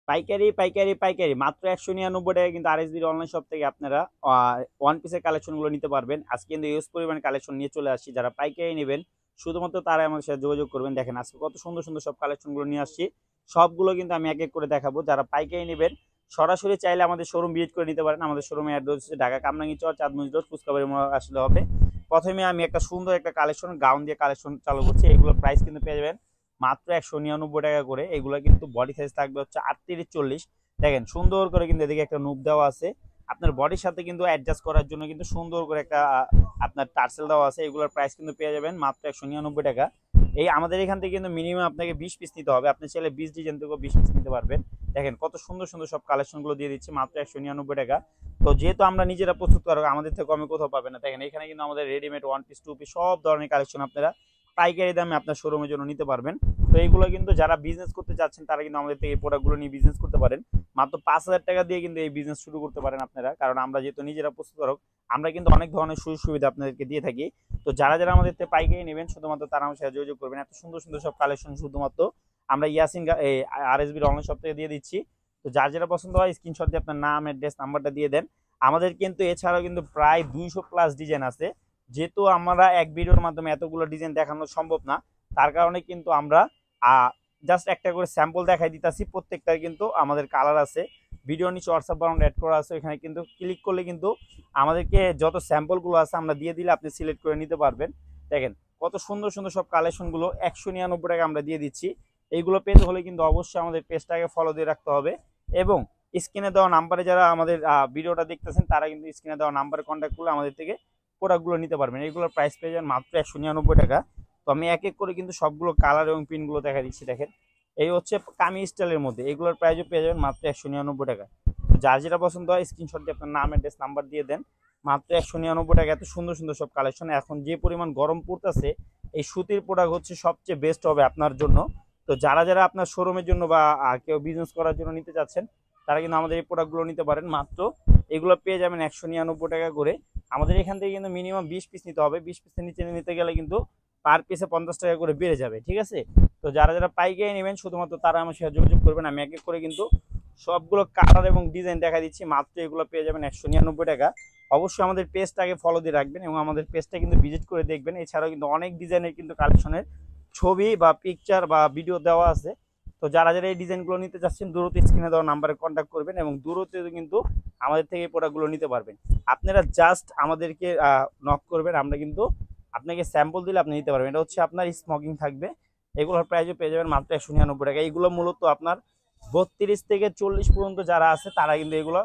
পাইকারি পাইকারি পাইকারি মাত্র 199 টাকা কিন্তু আরএসবির অনলাইন শপ থেকে আপনারা ওয়ান পিসের কালেকশনগুলো নিতে পারবেন। আজকে কিন্তু ইউজ পরিমাণ কালেকশন নিয়ে চলে আসছি। যারা পাইকারি নেবেন শুধুমাত্র তারাই আমাদের সাথে যোগাযোগ করবেন। দেখেন আজকে কত সুন্দর সুন্দর সব কালেকশনগুলো নিয়ে আসছি। সবগুলো কিন্তু আমি এক এক করে দেখাবো। যারা পাইকারি নেবেন সরাসরি চাইলে আমাদের শোরুম ভিজিট করে নিতে পারেন। আমাদের শোরুমের অ্যাড্রেস হচ্ছে ঢাকা কামরাঙ্গীর চর, চাঁদমুখ রোড, ফুচকাবাড়ি মোড় আসলে হবে। প্রথমে আমি একটা সুন্দর একটা কালেকশন গাউন দিয়ে কালেকশন চালু করছি। এগুলোর প্রাইস কিন্তু পেয়ে যাবেন মাত্র 199 টাকা করে। এগুলো কিন্তু বডি সাইজ থাকবে হচ্ছে 38-40। দেখেন সুন্দর করে কিন্তু এদিকে একটা নুপ দেওয়া আছে। আপনার বডির সাথে কিন্তু অ্যাডজাস্ট করার জন্য কিন্তু সুন্দর করে একটা আপনার টার্সেল দেওয়া আছে। এগুলোর প্রাইস কিন্তু পেয়ে যাবেন মাত্র 199 টাকা। এই আমাদের এখান থেকে কিন্তু মিনিমাম আপনাকে 20 পিস নিতে হবে। আপনি চাইলে 20 ডিজাইন থেকেও 20 পিস নিতে পারবেন। দেখেন কত সুন্দর সুন্দর সব কালেকশনগুলো দিয়ে দিচ্ছি মাত্র 199 টাকা। তো যেহেতু আমরা নিজেরা প্রস্তুত করবো, আমাদের থেকে কমে কোথাও পাবেন না। দেখেন এখানে কিন্তু আমাদের readymade one piece, two piece সব ধরনের কালেকশন আপনারা পাইকারি দামে আপনার শোরুমের জন্য নিতে পারবেন। তো এইগুলো কিন্তু যারা বিজনেস করতে চাচ্ছেন তারা কিন্তু আমাদের থেকে এই প্রোডাক্টগুলো নিয়ে বিজনেস করতে পারেন। মাত্র 5,000 টাকা দিয়ে কিন্তু এই বিজনেস শুরু করতে পারেন আপনারা। কারণ আমরা যেহেতু নিজেরা প্রস্তুতকারক, আমরা কিন্তু অনেক ধরনের সুযোগ সুবিধা আপনাদেরকে দিয়ে থাকি। তো যারা যারা আমাদের থেকে পাইকারি নেবেন শুধুমাত্র তারা আমার সাথে যোগাযোগ করবেন। এত সুন্দর সুন্দর সব কালেকশন শুধুমাত্র আমরা ইয়াসিন আরএসবির অনলাইন শপ থেকে দিয়ে দিচ্ছি। তো যার যেটা পছন্দ হয় স্ক্রিনশট দিয়ে আপনার নাম, অ্যাড্রেস, নাম্বারটা দিয়ে দেন। আমাদের কিন্তু এছাড়াও কিন্তু প্রায় 200+ ডিজাইন আছে। যেহেতু আমরা এক ভিডিওর মাধ্যমে এতগুলো ডিজাইন দেখানো সম্ভব না, তার কারণে কিন্তু আমরা জাস্ট একটা করে স্যাম্পল দেখাই দিতেছি। প্রত্যেকটার কিন্তু আমাদের কালার আছে। ভিডিও নিচে হোয়াটসঅ্যাপ বাটন অ্যাড করা আছে, এখানে কিন্তু ক্লিক করলে কিন্তু আমাদেরকে যত স্যাম্পলগুলো আছে আমরা দিয়ে দিলে আপনি সিলেক্ট করে নিতে পারবেন। দেখেন কত সুন্দর সুন্দর সব কালেকশনগুলো 199 টাকা আমরা দিয়ে দিচ্ছি। এইগুলো পেতে হলে কিন্তু অবশ্যই আমাদের পেজটাকে ফলো দিয়ে রাখতে হবে। এবং স্ক্রিনে দেওয়া নাম্বারে যারা আমাদের ভিডিওটা দেখতেছেন তারা কিন্তু স্ক্রিনে দেওয়া নাম্বারে কন্ট্যাক্ট করলে আমাদের থেকে প্রোডাক্টগুলো নিতে পারবেন। এইগুলোর প্রাইস পেয়ে যাবেন মাত্র 199 টাকা। তো আমি এক এক করে কিন্তু সবগুলো কালার এবং প্রিন্টগুলো দেখা দিচ্ছি। দেখেন এই হচ্ছে কামিজ স্টাইলের মধ্যে, এগুলোর প্রাইসও পেয়ে যাবেন মাত্র 199 টাকা। যার যেটা পছন্দ হয় স্ক্রিনশট দিয়ে আপনার নাম, অ্যাড্রেস, নাম্বার দিয়ে দেন। মাত্র 199 টাকা। এত সুন্দর সুন্দর সব কালেকশন। এখন যে পরিমাণ গরম পড়তেছে, এই সুতির প্রোডাক্ট হচ্ছে সবচেয়ে বেস্ট হবে আপনার জন্য। তো যারা যারা আপনার শোরুমের জন্য বা কেউ বিজনেস করার জন্য নিতে চাচ্ছেন তারা কিন্তু আমাদের এই প্রোডাক্টগুলো নিতে পারেন। মাত্র এগুলো পেয়ে যাবেন 199 টাকা করে। আমাদের এখান থেকে কিন্তু মিনিমাম 20 পিস নিতে হবে। 20 পিসের নিচে নিতে গেলে কিন্তু পার পিসে 50 টাকা করে বেড়ে যাবে, ঠিক আছে? তো যারা যারা পাইকারি নেবেন শুধুমাত্র তারা আমার সাথে যোগাযোগ করবেন। আমি এক এক করে কিন্তু সবগুলো কালার এবং ডিজাইন দেখা দিচ্ছি। মাত্র এগুলো পেয়ে যাবেন 199 টাকা। অবশ্যই আমাদের পেজটাকে ফলো দিয়ে রাখবেন এবং আমাদের পেজটা কিন্তু ভিজিট করে দেখবেন। এছাড়াও কিন্তু অনেক ডিজাইনের কিন্তু কালেকশনের ছবি বা পিকচার বা ভিডিও দেওয়া আছে। তো যারা যারা এই ডিজাইনগুলো নিতে চাচ্ছেন দ্রুত স্ক্রিনে দেওয়া নাম্বারে কন্ট্যাক্ট করবেন এবং দূরত্ব কিন্তু আমাদের থেকে এই প্রোডাক্টগুলো নিতে পারবেন। আপনারা জাস্ট আমাদেরকে নক করবেন, আমরা কিন্তু আপনাকে স্যাম্পল দিলে আপনি নিতে পারবেন। এটা হচ্ছে আপনার স্মোকিং থাকবে। এগুলোর প্রাইসও পেয়ে যাবেন মাত্র 199 টাকা। এইগুলো মূলত আপনার 32 থেকে 40 পর্যন্ত যারা আছে তারা কিন্তু এগুলো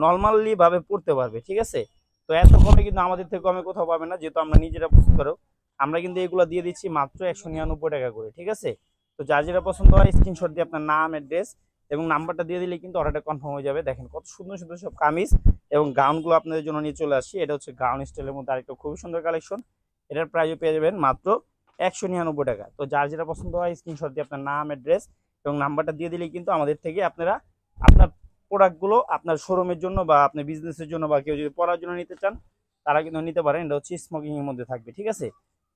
নর্মালি ভাবে পড়তে পারবে, ঠিক আছে? তো এত কমে কিন্তু আমাদের থেকে কমে কোথাও পাবে না, যেহেতু আমরা নিজেরা প্রস্তুত করো। আমরা কিন্তু এগুলো দিয়ে দিচ্ছি মাত্র 199 টাকা করে, ঠিক আছে? তো যার যেটা পছন্দ হয় স্ক্রিনশট দিয়ে আপনার নাম, অ্যাড্রেস এবং নাম্বারটা দিয়ে দিলে কিন্তু অর্ডারটা কনফার্ম হয়ে যাবে। দেখেন কত সুন্দর সুন্দর সব কামিজ এবং গাউনগুলো আপনাদের জন্য নিয়ে চলে আসছি। এটা হচ্ছে গাউন স্টাইলের মধ্যে আরেকটা খুবই সুন্দর কালেকশন। এটার প্রাইসও পেয়ে যাবেন মাত্র 199 টাকা। তো যার যেটা পছন্দ হয় স্ক্রিনশট দিয়ে আপনার নাম, অ্যাড্রেস এবং নাম্বারটা দিয়ে দিলেই কিন্তু আমাদের থেকে আপনারা আপনার প্রোডাক্টগুলো আপনার শোরুমের জন্য বা আপনার বিজনেসের জন্য বা কেউ যদি পড়ার জন্য নিতে চান তারা কিন্তু নিতে পারেন। এটা হচ্ছে স্মোকিং এর মধ্যে থাকবে, ঠিক আছে?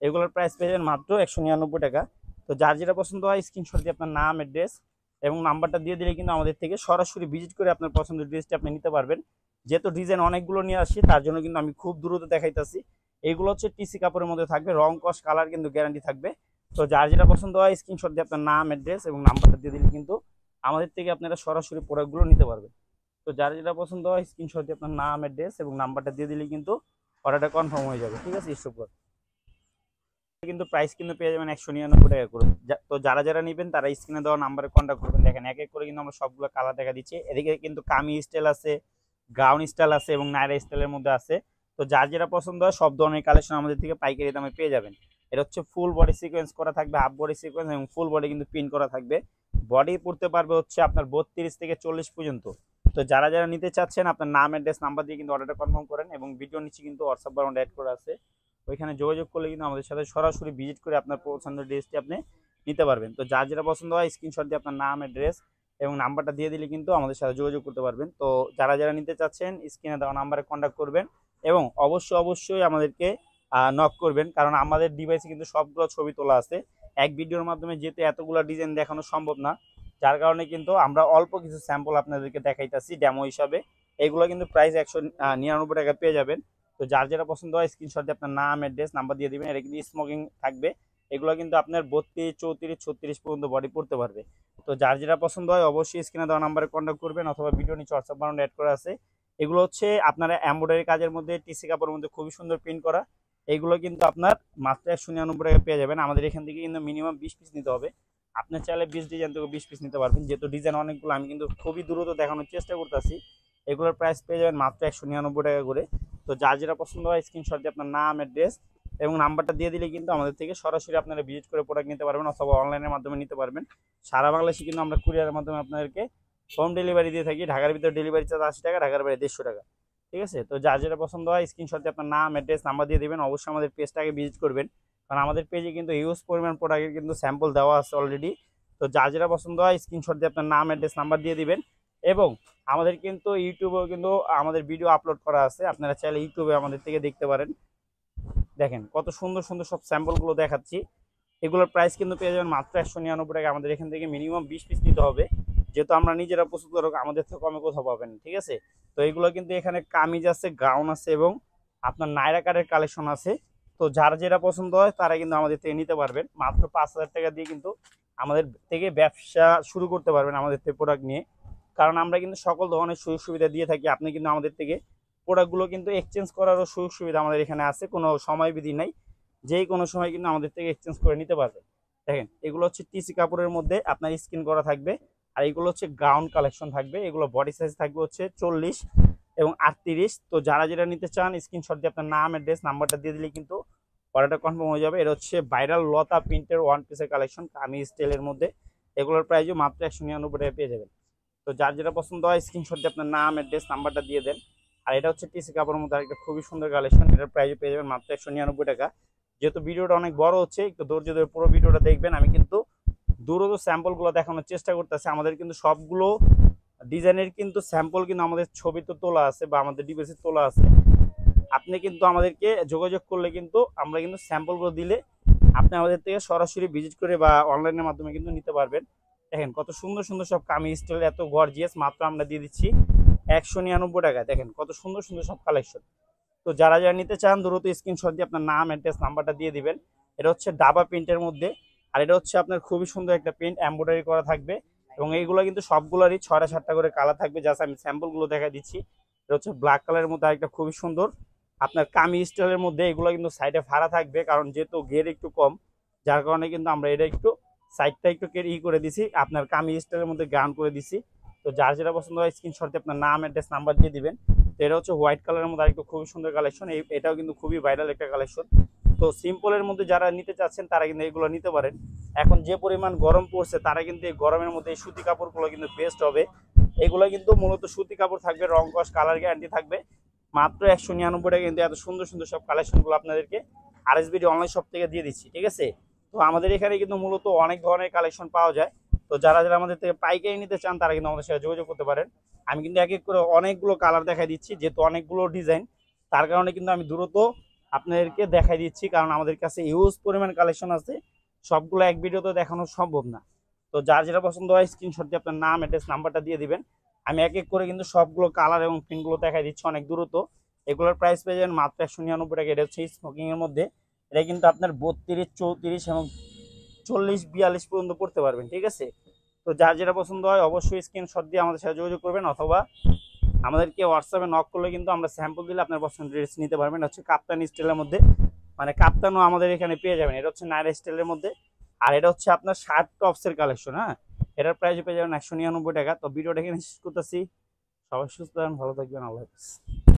এগুলোর প্রাইস পেয়ে যাবেন মাত্র 199 টাকা। তো যার যেটা পছন্দ হয় স্ক্রিনশট দিয়ে আপনার নাম, অ্যাড্রেস এবং নাম্বারটা দিয়ে দিলে কিন্তু আমাদের থেকে সরাসরি ভিজিট করে আপনার পছন্দের ড্রেসটি আপনি নিতে পারবেন। যেহেতু ডিজাইন অনেকগুলো নিয়ে আসি তার জন্য কিন্তু আমি খুব দ্রুত দেখাইতেছি। এইগুলো হচ্ছে টিসি কাপড়ের মধ্যে থাকবে, রং কস কালার কিন্তু গ্যারান্টি থাকবে। তো যার যেটা পছন্দ হয় স্ক্রিনশট দিয়ে আপনার নাম, অ্যাড্রেস এবং নাম্বারটা দিয়ে দিলে কিন্তু আমাদের থেকে আপনারা সরাসরি প্রোডাক্টগুলো নিতে পারবেন। তো যার যেটা পছন্দ হয় স্ক্রিনশট দিয়ে আপনার নাম, অ্যাড্রেস এবং নাম্বারটা দিয়ে দিলে কিন্তু অর্ডারটা কনফার্ম হয়ে যাবে, ঠিক আছে? স্টপ কর কিন্তু প্রাইস কিন্তু পেয়ে যাবেন 199 টাকা করে। তো যারা যারা নেবেন তারা স্ক্রিনে দেওয়া নাম্বারে কন্ট্যাক্ট করবেন। দেখেন এক এক করে কিন্তু আমরা সবগুলো কালার দেখা দিচ্ছি। এদিকে কিন্তু কামি স্টাইল আছে, গাউন স্টাইল আছে এবং নাইরা স্টাইলের মধ্যে আছে। তো যার যেটা পছন্দ হয় সব ধরনের কালেকশন আমাদের থেকে পাইকারি দামে পেয়ে যাবেন। এটা হচ্ছে ফুল বডি সিকোয়েন্স করা থাকবে, হাফ বডি সিকোয়েন্স এবং ফুল বডি কিন্তু পিন করা থাকবে। বডি পড়তে পারবে হচ্ছে আপনার 32 থেকে 40 পর্যন্ত। তো যারা যারা নিতে চাচ্ছেন আপনার নাম, অ্যাড্রেস, নাম্বার দিয়ে কিন্তু অর্ডারটা কনফার্ম করেন এবং ভিডিও নিচে কিন্তু হোয়াটসঅ্যাপ বাটন অ্যাড করা আছে, ওইখানে যোগাযোগ করলে কিন্তু আমাদের সাথে সরাসরি ভিজিট করে আপনার পছন্দের ড্রেসটি আপনি নিতে পারবেন। তো যার যেটা পছন্দ হয় স্ক্রিনশট দিয়ে আপনার নাম, অ্যাড্রেস এবং নাম্বারটা দিয়ে দিলে কিন্তু আমাদের সাথে যোগাযোগ করতে পারবেন। তো যারা যারা নিতে চাচ্ছেন স্ক্রিনে দেওয়া নাম্বারে কন্ট্যাক্ট করবেন এবং অবশ্যই অবশ্যই আমাদেরকে নক করবেন, কারণ আমাদের ডিভাইসে কিন্তু সবগুলো ছবি তোলা আছে। এক ভিডিওর মাধ্যমে যেহেতু এতগুলো ডিজাইন দেখানো সম্ভব না, যার কারণে কিন্তু আমরা অল্প কিছু স্যাম্পল আপনাদেরকে দেখাইতেছি ডেমো হিসাবে। এগুলো কিন্তু প্রাইস 199 টাকা পেয়ে যাবেন। তো যার যেটা পছন্দ হয় স্ক্রিনশট দিয়ে আপনার নাম, অ্যাড্রেস, নাম্বার দিয়ে দিবেন। এটা কিন্তু স্মোকিং থাকবে। এগুলো কিন্তু আপনার 32, 34, 36 পর্যন্ত বডি পড়তে পারবে। তো যার যেটা পছন্দ হয় অবশ্যই স্ক্রিনে দেওয়া নাম্বারে কন্ট্যাক্ট করবেন, অথবা ভিডিও নিচে হোয়াটসঅ্যাপ বানানো অ্যাড করা আছে। এগুলো হচ্ছে আপনারা এমব্রয়ডারি কাজের মধ্যে টিসি কাপড়ের মধ্যে খুবই সুন্দর প্রিন্ট করা। এগুলো কিন্তু আপনার মাত্র 199 টাকা পেয়ে যাবেন। আমাদের এখান থেকে কিন্তু মিনিমাম 20 পিস নিতে হবে। আপনি চাইলে 20 ডিজাইন থেকে 20 পিস নিতে পারবেন। যেহেতু ডিজাইন অনেকগুলো, আমি কিন্তু খুবই দ্রুত দেখানোর চেষ্টা করতেছি। এগুলোর প্রাইস পেয়ে যাবেন মাত্র 199 টাকা করে। তো যার যেটা পছন্দ হয় স্ক্রিনশট দিয়ে আপনার নাম, অ্যাড্রেস এবং নাম্বারটা দিয়ে দিলে কিন্তু আমাদের থেকে সরাসরি আপনারা ভিজিট করে প্রোডাক্ট নিতে পারবেন, অথবা অনলাইনের মাধ্যমে নিতে পারবেন। সারা বাংলাদেশে কিন্তু আমরা কুরিয়ারের মাধ্যমে আপনাদেরকে হোম ডেলিভারি দিয়ে থাকি। ঢাকার ভিতরে ডেলিভারি চার্জ 80 টাকা, ঢাকার বাইরে 150 টাকা। ঠিক আছে? তো যার যেটা পছন্দ হয় স্ক্রিনশট দিয়ে আপনার নাম, অ্যাড্রেস, নাম্বার দিয়ে দিবেন। অবশ্যই আমাদের পেজটাকে ভিজিট করবেন, কারণ আমাদের পেজে কিন্তু হিউজ পরিমাণ প্রোডাক্টের কিন্তু স্যাম্পল দেওয়া আছে অলরেডি। তো যার যেটা পছন্দ হয় স্ক্রিনশট দিয়ে আপনার নাম, অ্যাড্রেস, নাম্বার দিয়ে দিবেন। এবং আমাদের কিন্তু ইউটিউবেও কিন্তু আমাদের ভিডিও আপলোড করা আছে, আপনারা চাইলে ইউটিউবে আমাদের থেকে দেখতে পারেন। দেখেন কত সুন্দর সুন্দর সব স্যাম্পলগুলো দেখাচ্ছি। এগুলোর প্রাইস কিন্তু পেয়ে যাবেন মাত্র 199 টাকা। আমাদের এখান থেকে মিনিমাম 20 পিস নিতে হবে, যেহেতু আমরা নিজেরা প্রস্তুত করব, আমাদের থেকে কমে কোথাও পাবেন। ঠিক আছে? তো এগুলো কিন্তু এখানে কামিজ আছে, গাউন আছে এবং আপনার নায়রা কাটের কালেকশন আছে। তো যার যেটা পছন্দ হয় তারা কিন্তু আমাদের থেকে নিতে পারবেন। মাত্র 5,000 টাকা দিয়ে কিন্তু আমাদের থেকে ব্যবসা শুরু করতে পারবেন আমাদের থেকে প্রোডাক্ট নিয়ে। কারণ আমরা কিন্তু সকল ধরনের সুযোগ সুবিধা দিয়ে থাকি। আপনি কিন্তু আমাদের থেকে প্রোডাক্টগুলো কিন্তু এক্সচেঞ্জ করারও সুযোগ সুবিধা আমাদের এখানে আছে, কোনো সময় বিধি নাই। যেই কোনো সময় কিন্তু আমাদের থেকে এক্সচেঞ্জ করে নিতে পারবেন। দেখেন এগুলো হচ্ছে টিসি কাপড়ের মধ্যে আপনার স্ক্রিন করা থাকবে। আর এগুলো হচ্ছে গাউন কালেকশন থাকবে। এগুলো বডি সাইজ থাকবে হচ্ছে 40 এবং 38। তো যারা যেটা নিতে চান স্ক্রিনশট দিয়ে আপনার নাম, অ্যাড্রেস, নাম্বারটা দিয়ে দিলে কিন্তু অর্ডারটা কনফার্ম হয়ে যাবে। এটা হচ্ছে ভাইরাল লতা প্রিন্টের ওয়ান পিসের কালেকশন কামিজ স্টাইলের মধ্যে। এগুলোর প্রাইসও মাত্র 199 টাকা পেয়ে যাবেন। তো যার যেটা পছন্দ হয় স্ক্রিনশট দিয়ে আপনার নাম, অ্যাড্রেস, নাম্বারটা দিয়ে দেন। আর এটা হচ্ছে টিসি কাপড়ের মধ্যে একটা খুবই সুন্দর কালেকশন। এটার প্রাইসও পেয়ে যাবেন মাত্র 199 টাকা। যেহেতু ভিডিওটা অনেক বড় হচ্ছে, একটু ধৈর্য ধরে পুরো ভিডিওটা দেখবেন। আমি কিন্তু দ্রুত স্যাম্পলগুলো দেখানোর চেষ্টা করতেছি। আমাদের কিন্তু সবগুলো ডিজাইনের কিন্তু স্যাম্পল কিন্তু আমাদের ছবি তো তোলা আছে বা আমাদের ডিভাইসে তোলা আছে। আপনি কিন্তু আমাদেরকে যোগাযোগ করলে কিন্তু আমরা কিন্তু স্যাম্পলগুলো দিলে আপনি আমাদের থেকে সরাসরি ভিজিট করে বা অনলাইনের মাধ্যমে কিন্তু নিতে পারবেন। দেখেন কত সুন্দর সুন্দর সব কামিজ স্টাইল, এত গর্জিয়াস, মাত্র আমরা দিয়ে দিচ্ছি 199 টাকা। দেখেন কত সুন্দর সুন্দর সব কালেকশন। তো যারা যারা নিতে চান দ্রুত স্ক্রিনশট দিয়ে আপনার নাম, অ্যাড্রেস, নাম্বারটা দিয়ে দিবেন। এটা হচ্ছে ডাবা প্রিন্টের মধ্যে। আর এটা হচ্ছে আপনার খুবই সুন্দর একটা প্রিন্ট এমব্রয়ডারি করা থাকবে। এবং এইগুলো কিন্তু সবগুলোরই 6টা 7টা করে কালার থাকবে। জাস্ট আমি স্যাম্পলগুলো দেখা দিচ্ছি। এটা হচ্ছে ব্ল্যাক কালারের মধ্যে একটা খুবই সুন্দর আপনার কামিজ স্টাইলের মধ্যে। এগুলো কিন্তু সাইডে ফাড়া থাকবে, কারণ যেহেতু ঘের একটু কম, যার কারণে কিন্তু আমরা এটা একটু সাইডটা একটু করে দিছি, আপনার কামিজ স্টাইলের মধ্যে গাউন করে দিছি। তো যার যেটা পছন্দ হয় স্ক্রিনশট দিয়ে আপনার নাম, অ্যাড্রেস, নাম্বার দিয়ে দিবেন। তো এটা হচ্ছে হোয়াইট কালারের মধ্যে আরেকটু খুবই সুন্দর কালেকশন। এটাও কিন্তু খুবই ভাইরাল একটা কালেকশন। তো সিম্পলের মধ্যে যারা নিতে চাচ্ছেন তারা কিন্তু এগুলো নিতে পারেন। এখন যে পরিমাণ গরম পড়ছে, তারা কিন্তু এই গরমের মধ্যে এই সুতি কাপড়গুলো কিন্তু বেস্ট হবে। এগুলো কিন্তু মূলত সুতি কাপড় থাকবে, রং কস কালার গ্যারান্টি থাকবে। মাত্র 199 টাকা কিন্তু এত সুন্দর সুন্দর সব কালেকশনগুলো আপনাদেরকে আরএসবিডি অনলাইন শপ থেকে দিয়ে দিচ্ছি। ঠিক আছে? তো আমাদের এখানে কিন্তু মূলত অনেক ধরনের কালেকশন পাওয়া যায়। তো যারা যারা আমাদের থেকে পাইকারি নিতে চান তারা কিন্তু আমাদের সাথে যোগাযোগ করতে পারেন। আমি কিন্তু এক এক করে অনেকগুলো কালার দেখাই দিচ্ছি, যেহেতু অনেকগুলো ডিজাইন, তার কারণে কিন্তু আমি দ্রুত আপনাদেরকে দেখাই দিচ্ছি, কারণ আমাদের কাছে হিউজ পরিমাণ কালেকশন আছে। সবগুলো এক ভিডিওতে দেখানো সম্ভব না। তো যার যেটা পছন্দ হয় স্ক্রিনশট দিয়ে আপনার নাম, অ্যাড্রেস, নাম্বারটা দিয়ে দিবেন। আমি এক এক করে কিন্তু সবগুলো কালার এবং প্রিন্টগুলো দেখাই দিচ্ছি অনেক দ্রুত। এগুলোর প্রাইস পেয়ে যাবেন মাত্র 199 টাকা। এটা হচ্ছে স্মোকিং এর মধ্যে। এটা কিন্তু আপনার 32, 34 এবং 40, 42 পর্যন্ত পড়তে পারবেন। ঠিক আছে? তো যার যেটা পছন্দ হয় অবশ্যই স্ক্রিনশট দিয়ে আমাদের সাথে যোগাযোগ করবেন, অথবা আমাদেরকে হোয়াটসঅ্যাপে নক করলে কিন্তু আমরা স্যাম্পল দিলে আপনার পছন্দের ড্রেস নিতে পারবেন। এটা হচ্ছে কাপ্তানি স্টাইলের মধ্যে, মানে কাপ্তানও আমাদের এখানে পেয়ে যাবেন। এটা হচ্ছে নাইরা স্টাইলের মধ্যে। আর এটা হচ্ছে আপনার শার্ট টপসের কালেকশন। হ্যাঁ, এটার প্রাইস পেয়ে যাবেন 199 টাকা। তো ভিডিওটা এখানে শেষ করতেছি। সবাই সুস্থ থাকবেন, ভালো থাকবেন, আল্লাহ হাফেজ।